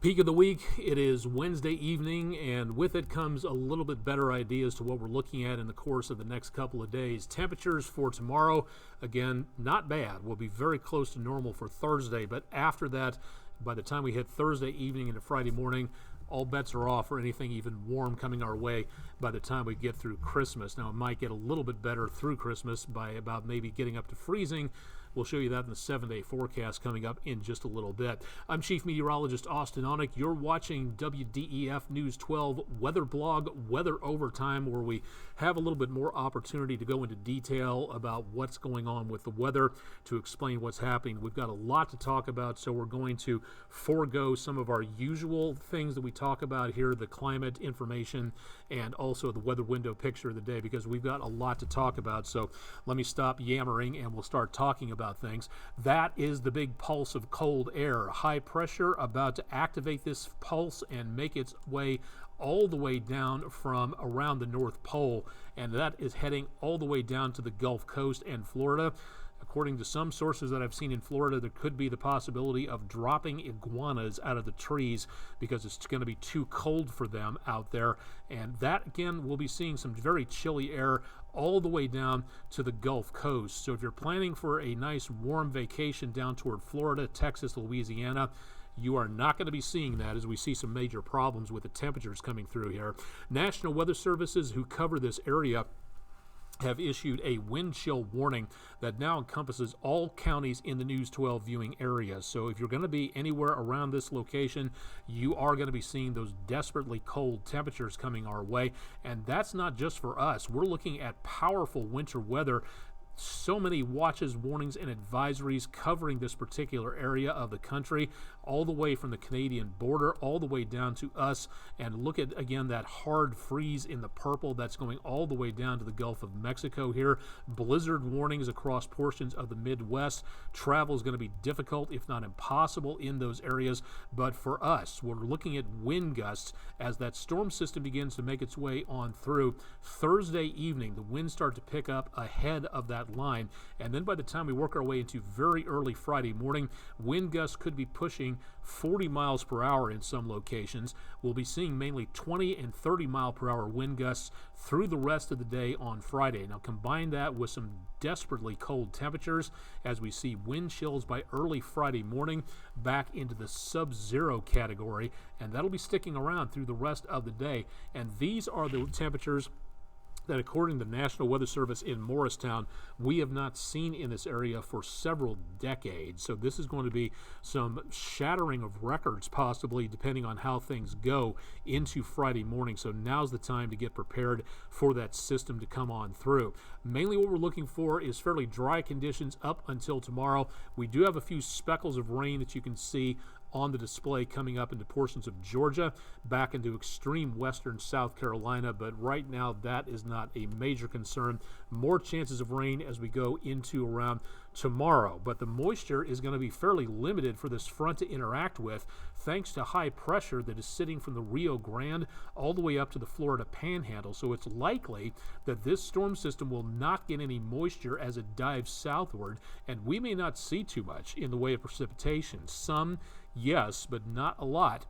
Peak of the week, it is Wednesday evening, and with it comes a little bit better ideas to what we're looking at in the course of the next couple of days. Temperatures for tomorrow, again, not bad. We'll be very close to normal for Thursday, but after that, by the time we hit Thursday evening into Friday morning, all bets are off for anything even warm coming our way by the time we get through Christmas. Now, it might get a little bit better through Christmas by about maybe getting up to freezing. We'll show you that in the 7-day forecast coming up in just a little bit. I'm Chief Meteorologist Austen Onek. You're watching WDEF News 12 Weatherblog Weather Overtime, where we have a little bit more opportunity to go into detail about what's going on with the weather, to explain what's happening. We've got a lot to talk about, so we're going to forego some of our usual things that we talk about here, the climate information and also the weather window picture of the day, because we've got a lot to talk about. So let me stop yammering and we'll start talking about things. That is the big pulse of cold air. High pressure about to activate this pulse and make its way all the way down from around the North Pole, and that is heading all the way down to the Gulf Coast and Florida. According to some sources that I've seen in Florida, there could be the possibility of dropping iguanas out of the trees because it's going to be too cold for them out there. And that, again, we'll be seeing some very chilly air all the way down to the Gulf Coast. So if you're planning for a nice warm vacation down toward Florida, Texas, Louisiana, you are not going to be seeing that, as we see some major problems with the temperatures coming through here. National Weather Services, who cover this area, have issued a wind chill warning that now encompasses all counties in the News 12 viewing area. So if you're going to be anywhere around this location, you are going to be seeing those desperately cold temperatures coming our way. And that's not just for us. We're looking at powerful winter weather. So many watches, warnings, and advisories covering this particular area of the country, all the way from the Canadian border, all the way down to us. And look at, again, that hard freeze in the purple that's going all the way down to the Gulf of Mexico here. Blizzard warnings across portions of the Midwest. Travel is going to be difficult, if not impossible, in those areas. But for us, we're looking at wind gusts as that storm system begins to make its way on through. Thursday evening, the winds start to pick up ahead of that line, and then by the time we work our way into very early Friday morning, wind gusts could be pushing 40 miles per hour in some locations. We'll be seeing mainly 20 and 30 mile per hour wind gusts through the rest of the day on Friday. Now combine that with some desperately cold temperatures as we see wind chills by early Friday morning back into the sub-zero category, and that'll be sticking around through the rest of the day. And these are the temperatures that, according to the National Weather Service in Morristown, we have not seen in this area for several decades. So this is going to be some shattering of records, possibly, depending on how things go into Friday morning. So now's the time to get prepared for that system to come on through. Mainly what we're looking for is fairly dry conditions up until tomorrow. We do have a few speckles of rain that you can see on the display coming up into portions of Georgia, back into extreme western South Carolina, but right now that is not a major concern. More chances of rain as we go into around tomorrow, but the moisture is going to be fairly limited for this front to interact with, thanks to high pressure that is sitting from the Rio Grande all the way up to the Florida Panhandle. So it's likely that this storm system will not get any moisture as it dives southward, and we may not see too much in the way of precipitation. Some, yes, but not a lot,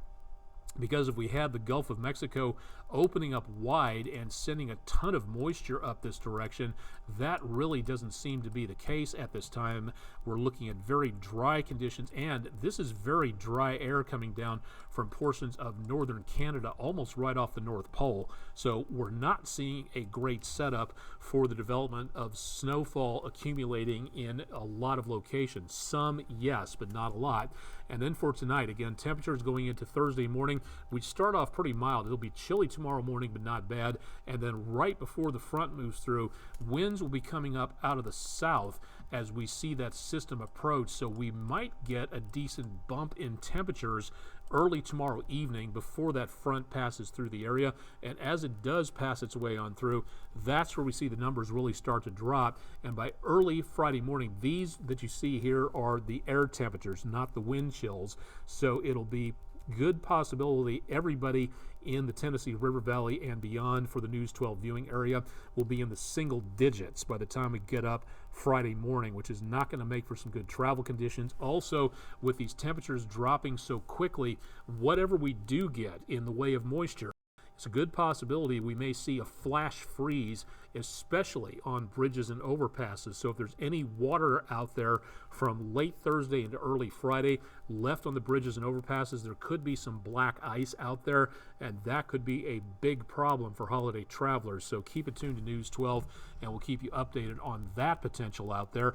because if we had the Gulf of Mexico opening up wide and sending a ton of moisture up this direction, that really doesn't seem to be the case at this time. We're looking at very dry conditions, and this is very dry air coming down from portions of northern Canada, almost right off the North Pole. So we're not seeing a great setup for the development of snowfall accumulating in a lot of locations. Some, yes, but not a lot. And then for tonight, again, temperatures going into Thursday morning, we start off pretty mild. It'll be chilly tomorrow morning, but not bad. And then right before the front moves through, winds will be coming up out of the south as we see that system approach. So we might get a decent bump in temperatures early tomorrow evening before that front passes through the area. And as it does pass its way on through, that's where we see the numbers really start to drop. And by early Friday morning, these that you see here are the air temperatures, not the wind chills. So it'll be good possibility everybody in the Tennessee River Valley and beyond for the News 12 viewing area will be in the single digits by the time we get up Friday morning, which is not going to make for some good travel conditions. Also, with these temperatures dropping so quickly, whatever we do get in the way of moisture, it's a good possibility we may see a flash freeze, especially on bridges and overpasses. So if there's any water out there from late Thursday into early Friday left on the bridges and overpasses, there could be some black ice out there, and that could be a big problem for holiday travelers. So keep it tuned to News 12, and we'll keep you updated on that potential out there.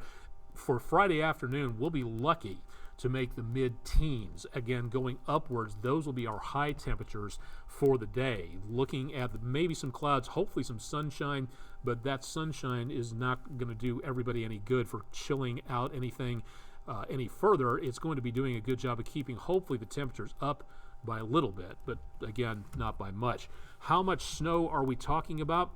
For Friday afternoon, we'll be lucky to make the mid-teens. Again, going upwards, those will be our high temperatures for the day. Looking at maybe some clouds, hopefully some sunshine, but that sunshine is not going to do everybody any good for chilling out anything any further. It's going to be doing a good job of keeping, hopefully, the temperatures up by a little bit, but again, not by much. How much snow are we talking about?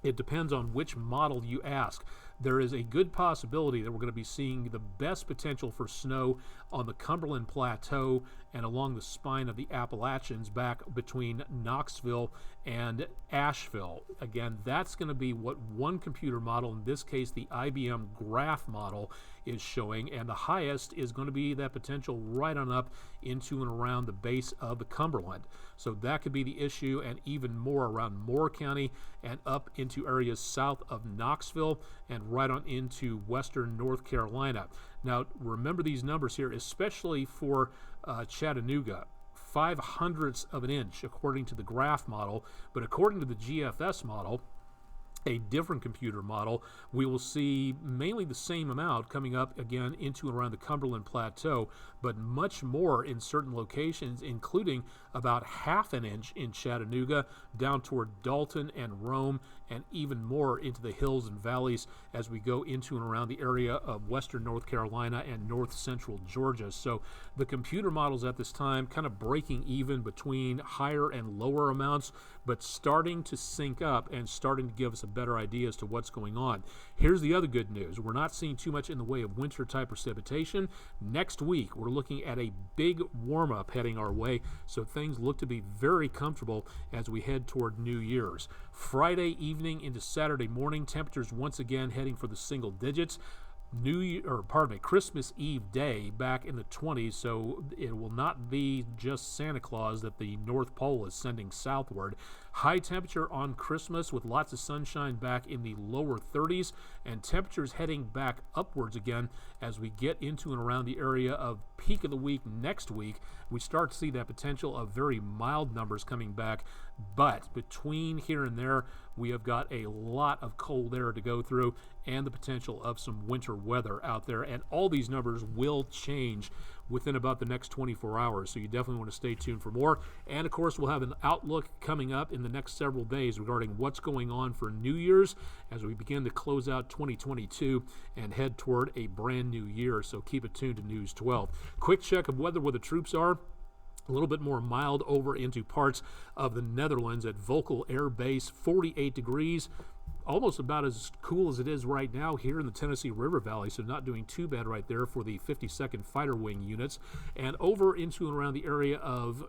It depends on which model you ask. There is a good possibility that we're going to be seeing the best potential for snow on the Cumberland Plateau and along the spine of the Appalachians back between Knoxville and Asheville. Again, that's going to be what one computer model, in this case the IBM graph model, is showing, and the highest is going to be that potential right on up into and around the base of the Cumberland. So that could be the issue, and even more around Moore County and up into areas south of Knoxville and right on into western North Carolina. Now, remember these numbers here, especially for Chattanooga. 0.05 of an inch according to the graph model, but according to the GFS model, a different computer model, we will see mainly the same amount coming up again into and around the Cumberland Plateau, but much more in certain locations, including about 0.5 inch in Chattanooga, down toward Dalton and Rome, and even more into the hills and valleys as we go into and around the area of western North Carolina and north central Georgia. So the computer models at this time kind of breaking even between higher and lower amounts, but starting to sync up and starting to give us a better idea as to what's going on. Here's the other good news. We're not seeing too much in the way of winter type precipitation. Next week, we're looking at a big warm-up heading our way, so things look to be very comfortable as we head toward New Year's. Friday evening into Saturday morning, temperatures once again heading for the single digits. Christmas Eve day back in the 20s, so it will not be just Santa Claus that the North Pole is sending southward. High temperature on Christmas with lots of sunshine back in the lower 30s, and temperatures heading back upwards again as we get into and around the area of peak of the week next week. We start to see that potential of very mild numbers coming back, but between here and there, we have got a lot of cold air to go through and the potential of some winter weather out there, and all these numbers will change within about the next 24 hours, so you definitely want to stay tuned for more. And of course, we'll have an outlook coming up in the next several days regarding what's going on for New Year's as we begin to close out 2022 and head toward a brand new year, so keep it tuned to News 12. Quick check of weather where the troops are. A little bit more mild over into parts of the Netherlands at Volkel Air Base, 48 degrees. Almost about as cool as it is right now here in the Tennessee River Valley, so not doing too bad right there for the 52nd Fighter Wing units. And over into and around the area of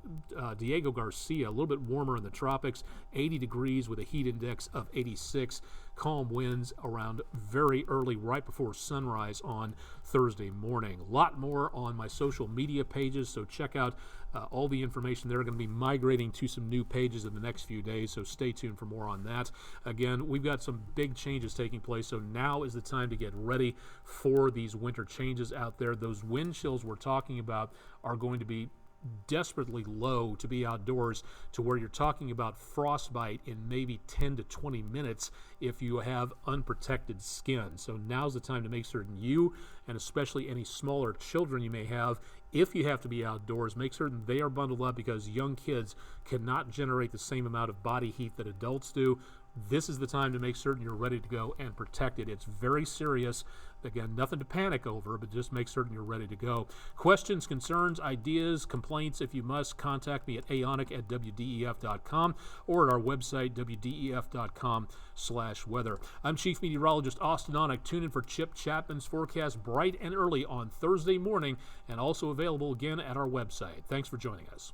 Diego Garcia, a little bit warmer in the tropics, 80 degrees with a heat index of 86. Calm winds around very early, right before sunrise on Thursday morning. A lot more on my social media pages, so check out all the information. They're going to be migrating to some new pages in the next few days, so stay tuned for more on that. Again, we've got some big changes taking place, so now is the time to get ready for these winter changes out there. Those wind chills we're talking about are going to be desperately low to be outdoors, to where you're talking about frostbite in maybe 10 to 20 minutes if you have unprotected skin. So now's the time to make certain you, and especially any smaller children you may have, if you have to be outdoors, make certain they are bundled up, because young kids cannot generate the same amount of body heat that adults do. This is the time to make certain you're ready to go and protected. It's very serious. Again, nothing to panic over, but just make certain you're ready to go. Questions, concerns, ideas, complaints, if you must, contact me at aonek@wdef.com or at our website, wdef.com/weather. I'm Chief Meteorologist Austen Onek. Tune in for Chip Chapman's forecast bright and early on Thursday morning, and also available again at our website. Thanks for joining us.